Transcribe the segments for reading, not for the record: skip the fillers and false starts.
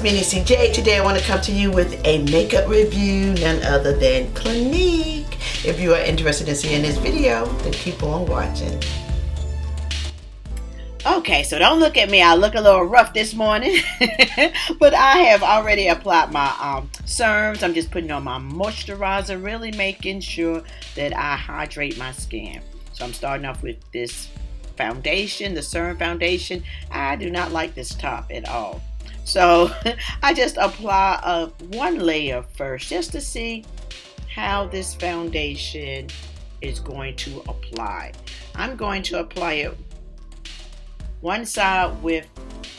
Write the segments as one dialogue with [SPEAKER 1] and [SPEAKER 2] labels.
[SPEAKER 1] Mini CJ. Today I want to come to you with a makeup review, none other than Clinique. If you are interested in seeing this video, then keep on watching. Okay, so don't look at me. I look a little rough this morning, but I have already applied my serums. I'm just putting on my moisturizer, really making sure that I hydrate my skin. So I'm starting off with this foundation, the Serum foundation. I do not like this top at all. So I just apply one layer first just to see how this foundation is going to apply. I'm going to apply it one side with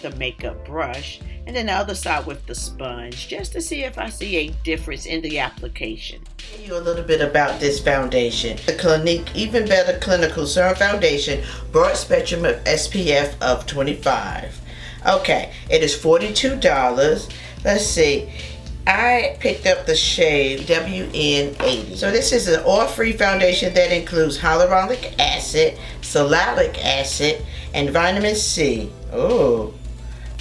[SPEAKER 1] the makeup brush and then the other side with the sponge just to see if I see a difference in the application. I'll tell you a little bit about this foundation. The Clinique Even Better Clinical Serum Foundation, broad spectrum of SPF of 25. Okay, it is $42. Let's see. I picked up the shade WN80. So this is an oil-free foundation that includes hyaluronic acid, salicylic acid, and vitamin C. Oh,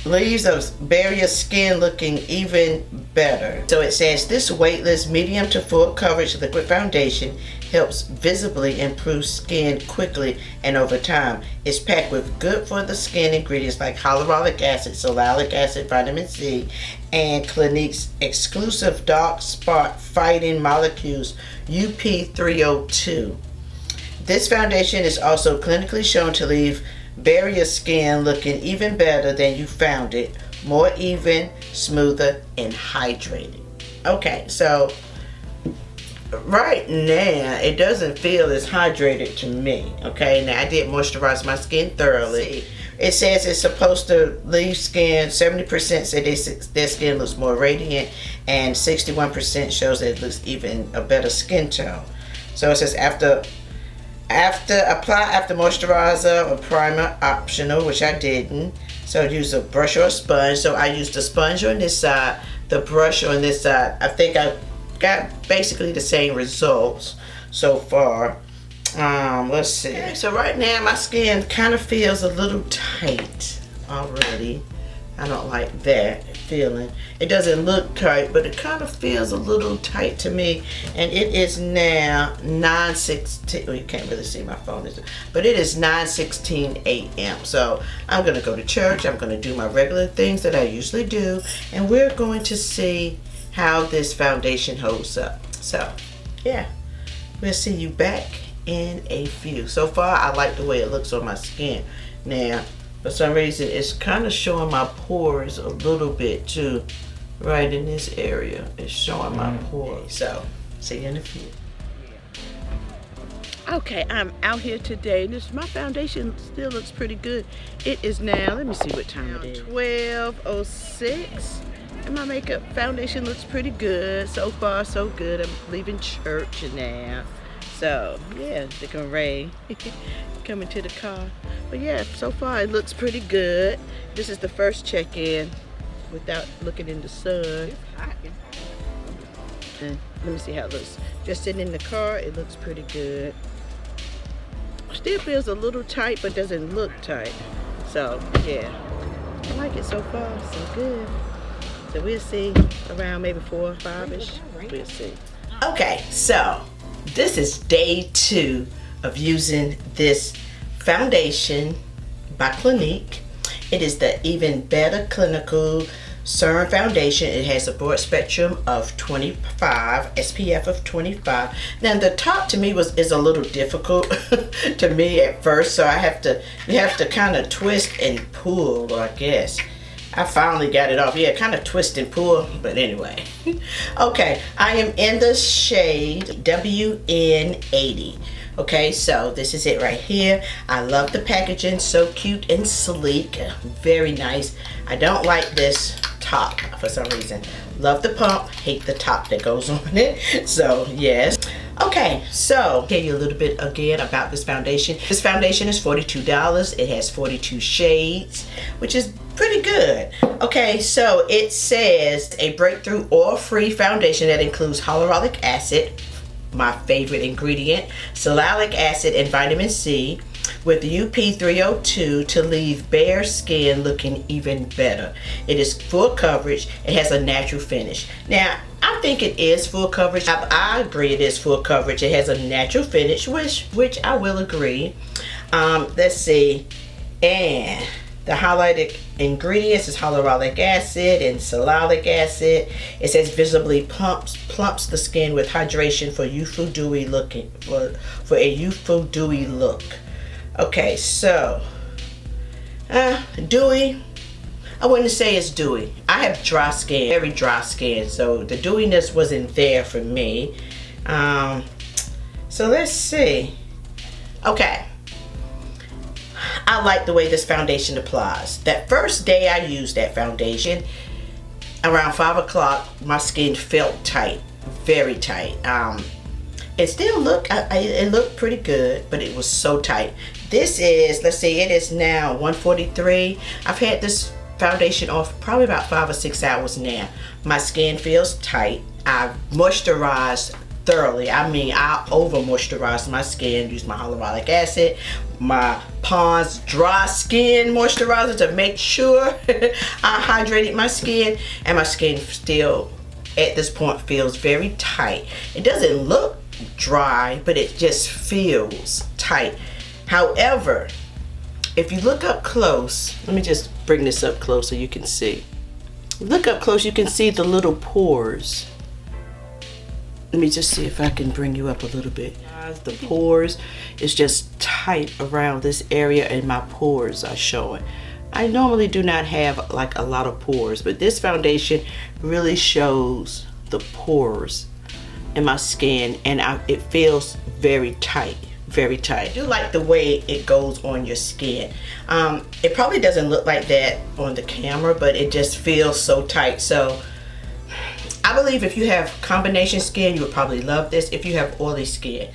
[SPEAKER 1] leaves a barrier skin looking even better. So it says this weightless medium to full coverage liquid foundation helps visibly improve skin quickly and over time. It's packed with good for the skin ingredients like hyaluronic acid, salicylic acid, vitamin C, and Clinique's exclusive dark spot fighting molecules UP302. This foundation is also clinically shown to leave barrier skin looking even better than you found it, more even, smoother, and hydrated. Okay, so right now it doesn't feel as hydrated to me. Okay, now I did moisturize my skin thoroughly. It says it's supposed to leave skin, 70% say their skin looks more radiant, and 61% shows that it looks even a better skin tone. So it says after moisturizer or primer optional, which I didn't. So use a brush or a sponge. So I used the sponge on this side, the brush on this side. I think I got basically the same results so far. Let's see. Okay, so right now my skin kind of feels a little tight already. I don't like that feeling. It doesn't look tight, but it kind of feels a little tight to me. And it is now 9:16. Oh, you can't really see my phone, but it is 9:16 a.m. So I'm gonna go to church. I'm gonna do my regular things that I usually do, and we're going to see how this foundation holds up. So yeah, we'll see you back in a few. So far, I like the way it looks on my skin. Now, for some reason, it's kind of showing my pores a little bit too. Right in this area, it's showing my pores. So, see you in a few. Okay, I'm out here today. My foundation still looks pretty good. It is now, let me see what time it is. 12:06. And my makeup foundation looks pretty good. So far, so good. I'm leaving church now. So, yeah, they're gonna rain. Coming to the car. But yeah, so far it looks pretty good. This is the first check-in without looking in the sun. And let me see how it looks. Just sitting in the car, it looks pretty good. Still feels a little tight, but doesn't look tight. So, yeah, I like it so far, so good. So we'll see around maybe 4 or 5-ish. We'll see. Okay, so this is day 2 of using this foundation by Clinique. It is the Even Better Clinical Serum Foundation. It has a broad spectrum of 25, SPF of 25. Now the top to me is a little difficult to me at first, so you have to kind of twist and pull, I guess. I finally got it off. Yeah, kind of twist and pull, but anyway. Okay, I am in the shade WN80. Okay, so this is it right here. I love the packaging, so cute and sleek, very nice. I don't like this top for some reason. Love the pump, hate the top that goes on it. So yes. Okay, so tell you a little bit again about this foundation. This foundation is $42. It has 42 shades, which is pretty good. Okay, so it says a breakthrough oil-free foundation that includes hyaluronic acid, my favorite ingredient, salicylic acid, and vitamin C, with UP302 to leave bare skin looking even better. It is full coverage. It has a natural finish. Now, I think it is full coverage. I agree it is full coverage. It has a natural finish, which I will agree. Let's see. And the highlighted ingredients is hyaluronic acid and salicylic acid. It says visibly plumps the skin with hydration for youthful dewy looking for a youthful dewy look. Okay, so dewy. I wouldn't say it's dewy. I have dry skin, very dry skin, so the dewiness wasn't there for me. So let's see. Okay. I like the way this foundation applies. That first day I used that foundation, around 5 o'clock, my skin felt tight, very tight. It still looked, it looked pretty good, but it was so tight. This is, let's see, it is now 1:43. I've had this foundation off probably about 5 or 6 hours now. My skin feels tight. I've moisturized thoroughly. I mean, I over moisturized my skin, used my hyaluronic acid, my Pond's dry skin moisturizer to make sure I hydrated my skin, and my skin still at this point feels very tight. It doesn't look dry, but it just feels tight. However, if you look up close, let me just bring this up close so you can see. Look up close, you can see the little pores. Let me just see if I can bring you up a little bit. The pores is just tight around this area, and my pores are showing. I normally do not have like a lot of pores, but this foundation really shows the pores in my skin, and it feels very tight, very tight. I do like the way it goes on your skin. It probably doesn't look like that on the camera, but it just feels so tight. So I believe if you have combination skin, you would probably love this. If you have oily skin,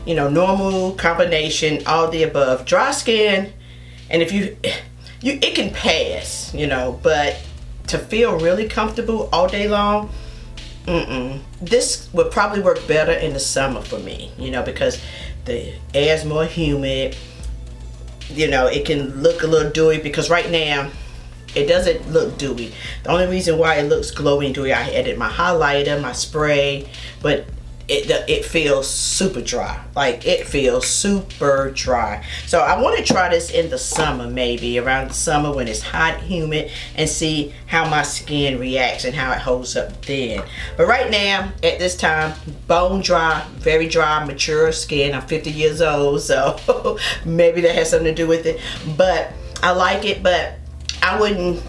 [SPEAKER 1] you know, normal, combination, all the above, dry skin, and if it can pass, you know, but to feel really comfortable all day long, this would probably work better in the summer for me, you know, because the air is more humid. You know, it can look a little dewy, because right now it doesn't look dewy. The only reason why it looks glowing dewy, I added my highlighter, my spray, but it feels super dry. Like, it feels super dry. So I want to try this in the summer, maybe around the summer when it's hot, humid, and see how my skin reacts and how it holds up then. But right now, at this time, bone dry, very dry, mature skin. I'm 50 years old, so maybe that has something to do with it. But I like it, but I wouldn't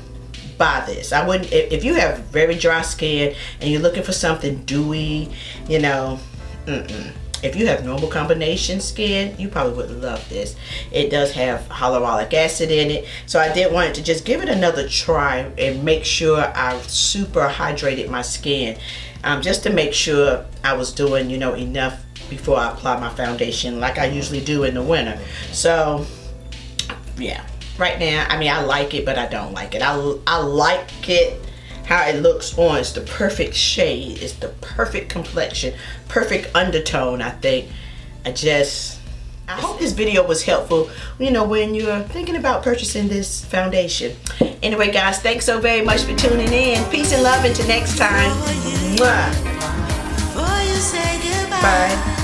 [SPEAKER 1] buy this. I wouldn't. If you have very dry skin and you're looking for something dewy, you know, if you have normal combination skin, you probably would love this. It does have hyaluronic acid in it, so I did want to just give it another try and make sure I super hydrated my skin, just to make sure I was doing, you know, enough before I apply my foundation like I usually do in the winter. So yeah. Right now, I mean, I like it, but I don't like it. I like it how it looks on. It's the perfect shade. It's the perfect complexion, perfect undertone, I think. I hope this video was helpful, you know, when you're thinking about purchasing this foundation. Anyway, guys, thanks so very much for tuning in. Peace and love until next time. Mwah. Bye.